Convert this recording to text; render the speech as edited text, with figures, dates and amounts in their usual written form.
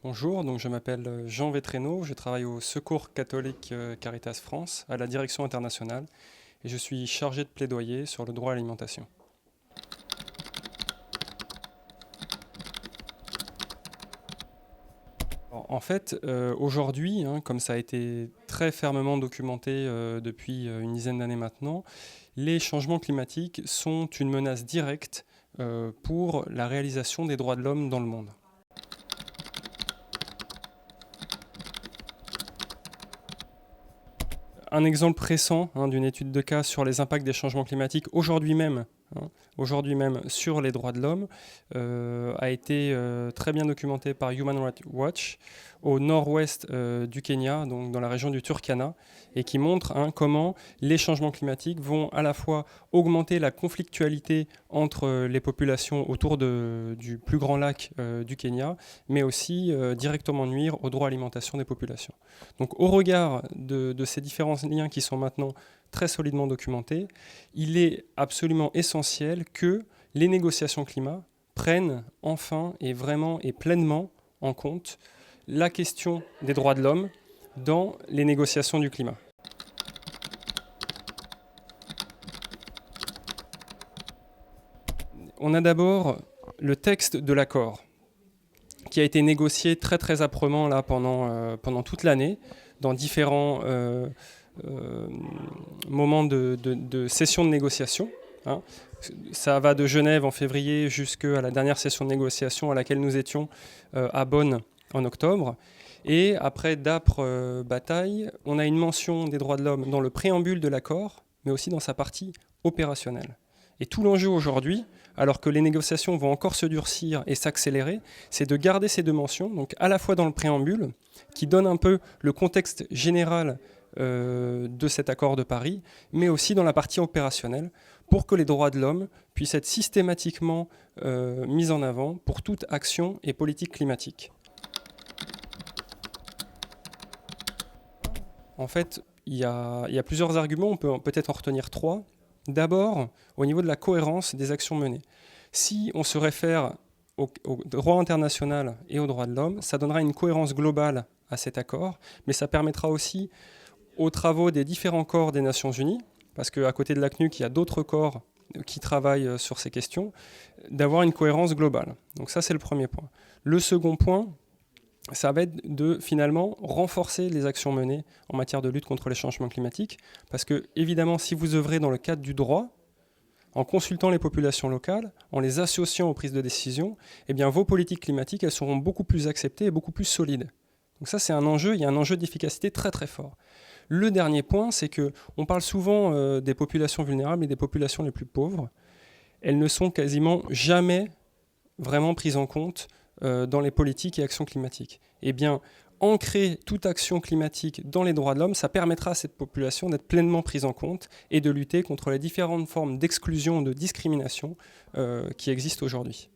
Bonjour, donc je m'appelle Jean Vétrénaud, je travaille au Secours catholique Caritas France, à la direction internationale, et je suis chargé de plaidoyer sur le droit à l'alimentation. En fait, aujourd'hui, comme ça a été très fermement documenté depuis une dizaine d'années maintenant, les changements climatiques sont une menace directe pour la réalisation des droits de l'homme dans le monde. Un exemple récent d'une étude de cas sur les impacts des changements climatiques aujourd'hui même sur les droits de l'homme, a été très bien documenté par Human Rights Watch au nord-ouest du Kenya, donc dans la région du Turkana, et qui montre comment les changements climatiques vont à la fois augmenter la conflictualité entre les populations autour du plus grand lac du Kenya, mais aussi directement nuire au droit à l'alimentation des populations. Donc au regard de ces différents liens qui sont maintenant très solidement documentés, il est absolument essentiel que les négociations climat prennent enfin et vraiment et pleinement en compte la question des droits de l'homme dans les négociations du climat. On a d'abord le texte de l'accord qui a été négocié très très âprement là, pendant toute l'année dans différents moments de session de négociation. Ça va de Genève en février jusqu'à la dernière session de négociation à laquelle nous étions à Bonn en octobre. Et après d'âpres batailles, on a une mention des droits de l'homme dans le préambule de l'accord, mais aussi dans sa partie opérationnelle. Et tout l'enjeu aujourd'hui, alors que les négociations vont encore se durcir et s'accélérer, c'est de garder ces deux mentions, donc à la fois dans le préambule, qui donne un peu le contexte général de cet accord de Paris, mais aussi dans la partie opérationnelle, pour que les droits de l'homme puissent être systématiquement mis en avant pour toute action et politique climatique. En fait, il y a plusieurs arguments, on peut peut-être en retenir trois. D'abord, au niveau de la cohérence des actions menées. Si on se réfère au droit international et aux droits de l'homme, ça donnera une cohérence globale à cet accord, mais ça permettra aussi aux travaux des différents corps des Nations Unies, parce qu'à côté de la CNUC, il y a d'autres corps qui travaillent sur ces questions, d'avoir une cohérence globale. Donc ça, c'est le premier point. Le second point, ça va être de finalement renforcer les actions menées en matière de lutte contre les changements climatiques, parce que évidemment, si vous œuvrez dans le cadre du droit, en consultant les populations locales, en les associant aux prises de décision, eh bien, vos politiques climatiques elles seront beaucoup plus acceptées et beaucoup plus solides. Donc ça, c'est un enjeu, il y a un enjeu d'efficacité très très fort. Le dernier point, c'est qu'on parle souvent des populations vulnérables et des populations les plus pauvres. Elles ne sont quasiment jamais vraiment prises en compte dans les politiques et actions climatiques. Eh bien, ancrer toute action climatique dans les droits de l'homme, ça permettra à cette population d'être pleinement prise en compte et de lutter contre les différentes formes d'exclusion ou de discrimination qui existent aujourd'hui.